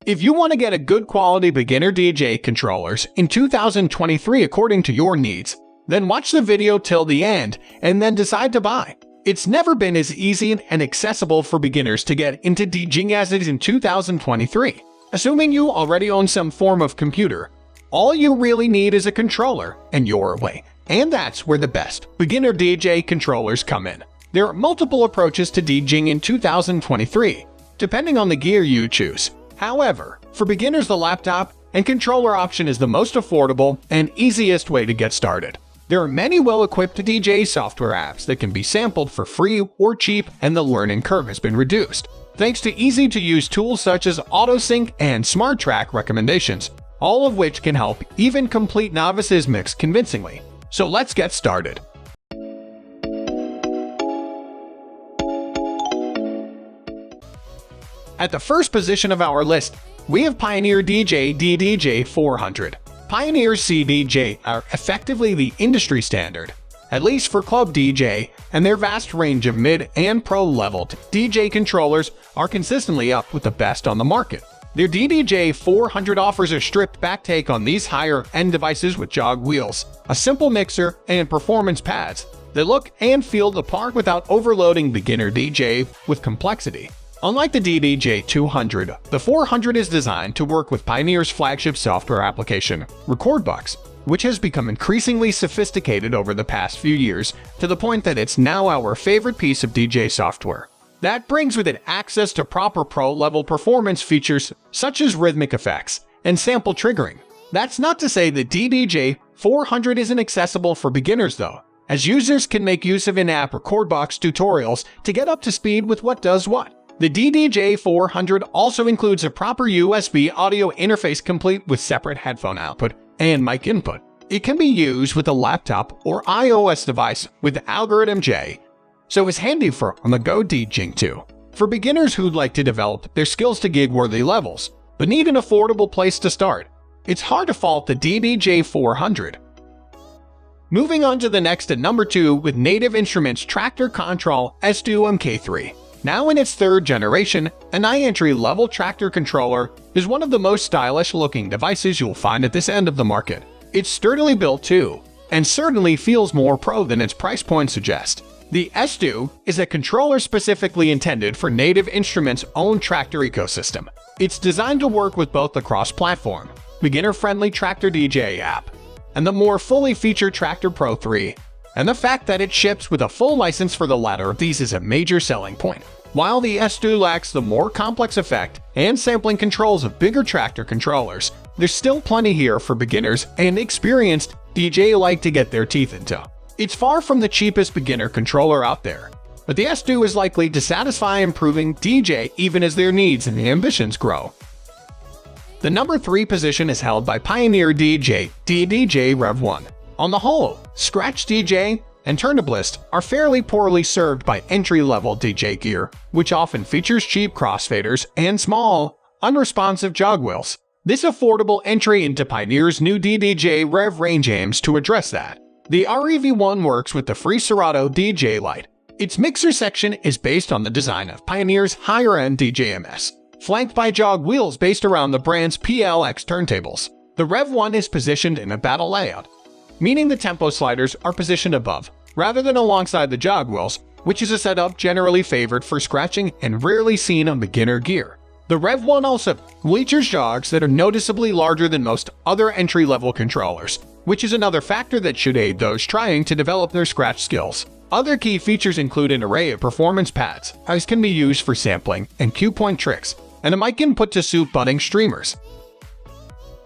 If you want to get a good quality beginner DJ controllers in 2023 according to your needs, then watch the video till the end and then decide to buy. It's never been as easy and accessible for beginners to get into DJing as it is in 2023. Assuming you already own some form of computer, all you really need is a controller and you're away. And that's where the best beginner DJ controllers come in. There are multiple approaches to DJing in 2023, depending on the gear you choose. However, for beginners, the laptop and controller option is the most affordable and easiest way to get started. There are many well-equipped DJ software apps that can be sampled for free or cheap, and the learning curve has been reduced, thanks to easy-to-use tools such as AutoSync and Mixtrack recommendations, all of which can help even complete novices mix convincingly. So let's get started. At the first position of our list, we have Pioneer DJ DDJ-400. Pioneer's CDJ are effectively the industry standard, at least for club DJ, and their vast range of mid and pro-level DJ controllers are consistently up with the best on the market. Their DDJ-400 offers a stripped-back take on these higher-end devices with jog wheels, a simple mixer, and performance pads that look and feel the part without overloading beginner DJ with complexity. Unlike the DDJ-200, the 400 is designed to work with Pioneer's flagship software application, Recordbox, which has become increasingly sophisticated over the past few years to the point that it's now our favorite piece of DJ software. That brings with it access to proper pro-level performance features such as rhythmic effects and sample triggering. That's not to say that DDJ-400 isn't accessible for beginners though, as users can make use of in-app Recordbox tutorials to get up to speed with what does what. The DDJ-400 also includes a proper USB audio interface complete with separate headphone output and mic input. It can be used with a laptop or iOS device with Algorithm J, so it's handy for on-the-go DJing too. For beginners who'd like to develop their skills to gig-worthy levels, but need an affordable place to start, it's hard to fault the DDJ-400. Moving on to the next at number 2 with Native Instruments Traktor Kontrol S2 MK3. Now in its third generation, an entry-level Traktor controller is one of the most stylish-looking devices you'll find at this end of the market. It's sturdily built too, and certainly feels more pro than its price point suggests. The S2 is a controller specifically intended for Native Instruments' own Traktor ecosystem. It's designed to work with both the cross-platform, beginner-friendly Traktor DJ app, and the more fully featured Traktor Pro 3. And the fact that it ships with a full license for the latter of these is a major selling point. While the S2 lacks the more complex effect and sampling controls of bigger Traktor controllers, there's still plenty here for beginners and experienced DJ alike to get their teeth into. It's far from the cheapest beginner controller out there, but the S2 is likely to satisfy improving DJ even as their needs and ambitions grow. The number 3 position is held by Pioneer DJ DDJ-Rev 1. On the whole, scratch DJ and turntabilist are fairly poorly served by entry-level DJ gear, which often features cheap crossfaders and small, unresponsive jog wheels. This affordable entry into Pioneer's new DDJ-Rev range aims to address that. The REV1 works with the free Serato DJ Lite. Its mixer section is based on the design of Pioneer's higher-end DJMS, flanked by jog wheels based around the brand's PLX turntables. The Rev 1 is positioned in a battle layout, meaning the tempo sliders are positioned above, rather than alongside the jog wheels, which is a setup generally favored for scratching and rarely seen on beginner gear. The Rev 1 also features jogs that are noticeably larger than most other entry-level controllers, which is another factor that should aid those trying to develop their scratch skills. Other key features include an array of performance pads, which can be used for sampling and cue point tricks, and a mic input to suit budding streamers.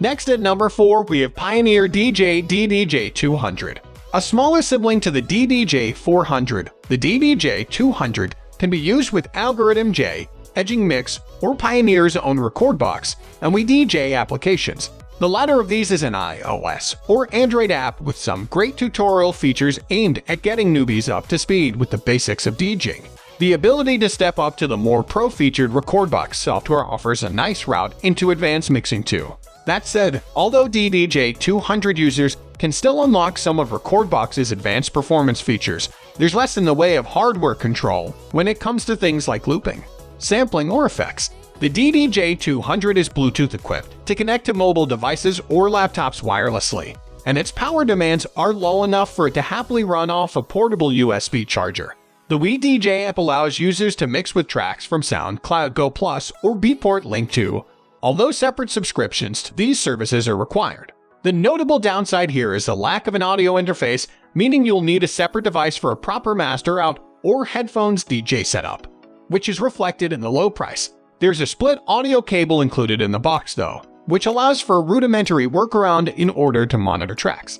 Next at number 4, we have Pioneer DJ DDJ-200. A smaller sibling to the DDJ-400, the DDJ-200 can be used with Algorithm J, Edging Mix, or Pioneer's own Recordbox, and DJ applications. The latter of these is an iOS or Android app with some great tutorial features aimed at getting newbies up to speed with the basics of DJing. The ability to step up to the more pro-featured Recordbox software offers a nice route into advanced mixing too. That said, although DDJ-200 users can still unlock some of Recordbox's advanced performance features, there's less in the way of hardware control when it comes to things like looping, sampling, or effects. The DDJ-200 is Bluetooth equipped to connect to mobile devices or laptops wirelessly, and its power demands are low enough for it to happily run off a portable USB charger. The Wii DJ app allows users to mix with tracks from SoundCloud Go Plus or Beatport Link 2, although separate subscriptions to these services are required. The notable downside here is the lack of an audio interface, meaning you'll need a separate device for a proper master out or headphones DJ setup, which is reflected in the low price. There's a split audio cable included in the box though, which allows for a rudimentary workaround in order to monitor tracks.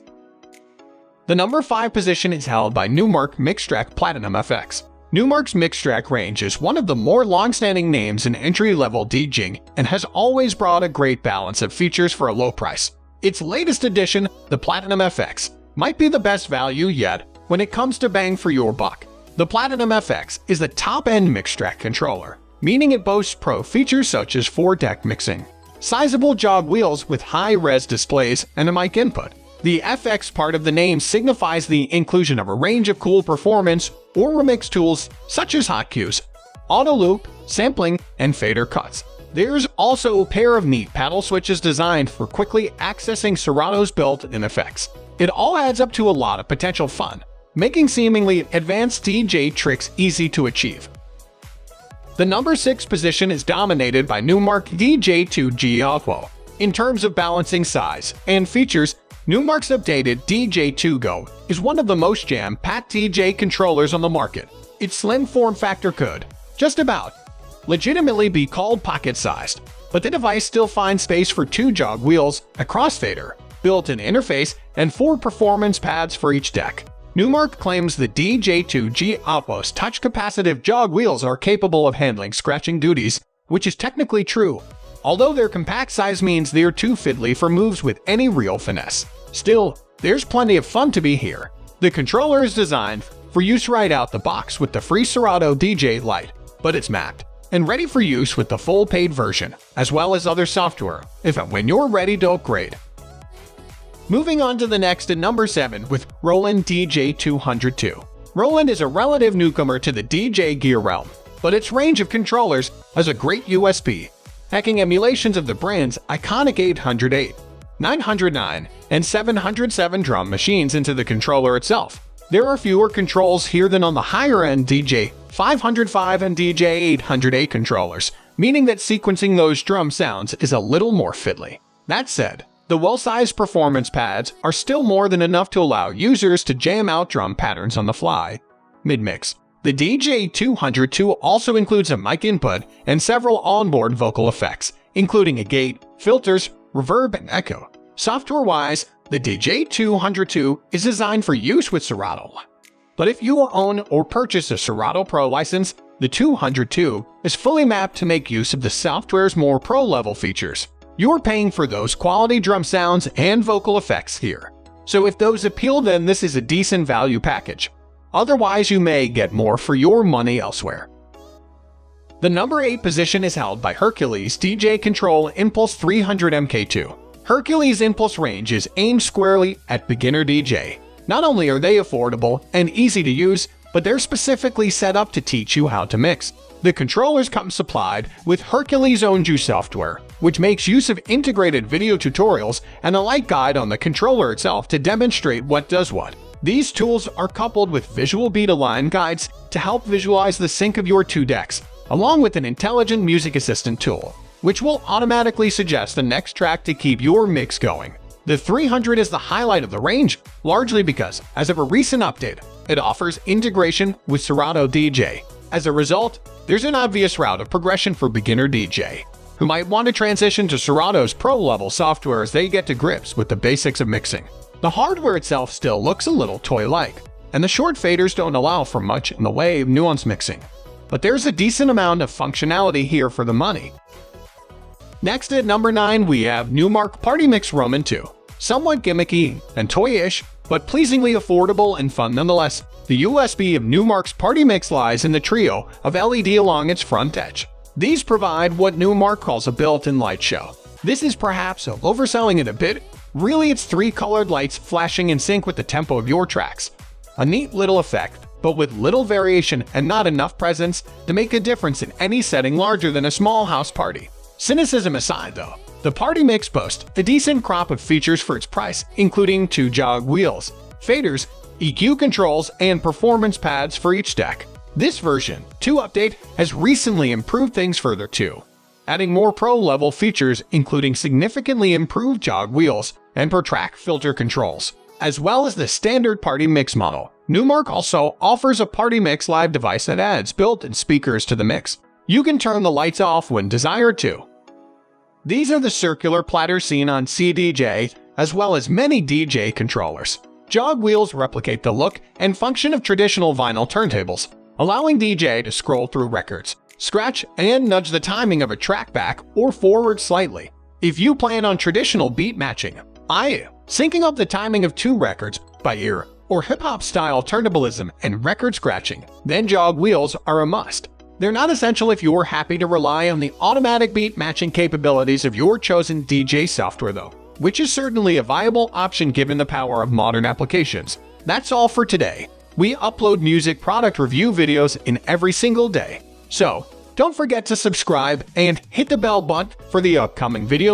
The number 5 position is held by Numark Mixtrack Platinum FX. Numark's Mixtrack range is one of the more long-standing names in entry-level DJing and has always brought a great balance of features for a low price. Its latest edition, the Platinum FX, might be the best value yet when it comes to bang for your buck. The Platinum FX is the top-end Mixtrack controller, meaning it boasts pro features such as 4-deck mixing, sizable jog wheels with high-res displays, and a mic input. The FX part of the name signifies the inclusion of a range of cool performance or remix tools such as hot cues, auto loop, sampling, and fader cuts. There's also a pair of neat paddle switches designed for quickly accessing Serato's built-in effects. It all adds up to a lot of potential fun, making seemingly advanced DJ tricks easy to achieve. The number 6 position is dominated by Numark DJ2GO2. In terms of balancing size and features, Numark's updated DJ2GO2 is one of the most jam-packed DJ controllers on the market. Its slim form factor could, just about, legitimately be called pocket-sized, but the device still finds space for 2 jog wheels, a crossfader, built-in interface, and 4 performance pads for each deck. Numark claims the DJ2GO2's touch-capacitive jog wheels are capable of handling scratching duties, which is technically true, although their compact size means they're too fiddly for moves with any real finesse. Still, there's plenty of fun to be here. The controller is designed for use right out the box with the free Serato DJ Lite, but it's mapped and ready for use with the full paid version, as well as other software, if and when you're ready to upgrade. Moving on to the next at number 7 with Roland DJ-202. Roland is a relative newcomer to the DJ gear realm, but its range of controllers has a great USP, hacking emulations of the brand's iconic 808, 909, and 707 drum machines into the controller itself. There are fewer controls here than on the higher-end DJ-505 and DJ-808 controllers, meaning that sequencing those drum sounds is a little more fiddly. That said, the well-sized performance pads are still more than enough to allow users to jam out drum patterns on the fly. Mid-mix. The DJ-202 also includes a mic input and several onboard vocal effects, including a gate, filters, reverb, and echo. Software-wise, the DJ-202 is designed for use with Serato. But if you own or purchase a Serato Pro license, the 202 is fully mapped to make use of the software's more pro-level features. You're paying for those quality drum sounds and vocal effects here. So if those appeal, then this is a decent value package. Otherwise, you may get more for your money elsewhere. The number 8 position is held by Hercules DJ Impulse 300 MK2. Hercules Impulse range is aimed squarely at beginner DJ. Not only are they affordable and easy to use, but they're specifically set up to teach you how to mix. The controllers come supplied with Hercules' own Juice software, which makes use of integrated video tutorials and a light guide on the controller itself to demonstrate what does what. These tools are coupled with visual beat-align guides to help visualize the sync of your 2 decks, along with an intelligent music assistant tool, which will automatically suggest the next track to keep your mix going. The 300 is the highlight of the range, largely because, as of a recent update, it offers integration with Serato DJ. As a result, there's an obvious route of progression for beginner DJ, who might want to transition to Serato's pro-level software as they get to grips with the basics of mixing. The hardware itself still looks a little toy-like, and the short faders don't allow for much in the way of nuanced mixing. But there's a decent amount of functionality here for the money. Next at number 9 we have Numark Party Mix II. Somewhat gimmicky and toyish, but pleasingly affordable and fun nonetheless. The USB of Numark's Party Mix lies in the trio of LED along its front edge. These provide what Numark calls a built-in light show. This is perhaps overselling it a bit. Really, it's 3 colored lights flashing in sync with the tempo of your tracks. A neat little effect but with little variation and not enough presence to make a difference in any setting larger than a small house party. Cynicism aside though, the Party Mix boasts a decent crop of features for its price, including 2 jog wheels, faders, EQ controls, and performance pads for each deck. This version 2 update has recently improved things further too, adding more pro-level features including significantly improved jog wheels and per-track filter controls, as well as the standard Party Mix model. Numark also offers a Party Mix Live device that adds built-in speakers to the mix. You can turn the lights off when desired too. These are the circular platters seen on CDJ, as well as many DJ controllers. Jog wheels replicate the look and function of traditional vinyl turntables, allowing DJ to scroll through records, scratch, and nudge the timing of a track back or forward slightly. If you plan on traditional beat matching, syncing up the timing of 2 records by ear, or hip-hop style turntablism and record scratching, then jog wheels are a must. They're not essential if you're happy to rely on the automatic beat matching capabilities of your chosen DJ software though, which is certainly a viable option given the power of modern applications. That's all for today. We upload music product review videos in every single day, so don't forget to subscribe and hit the bell button for the upcoming video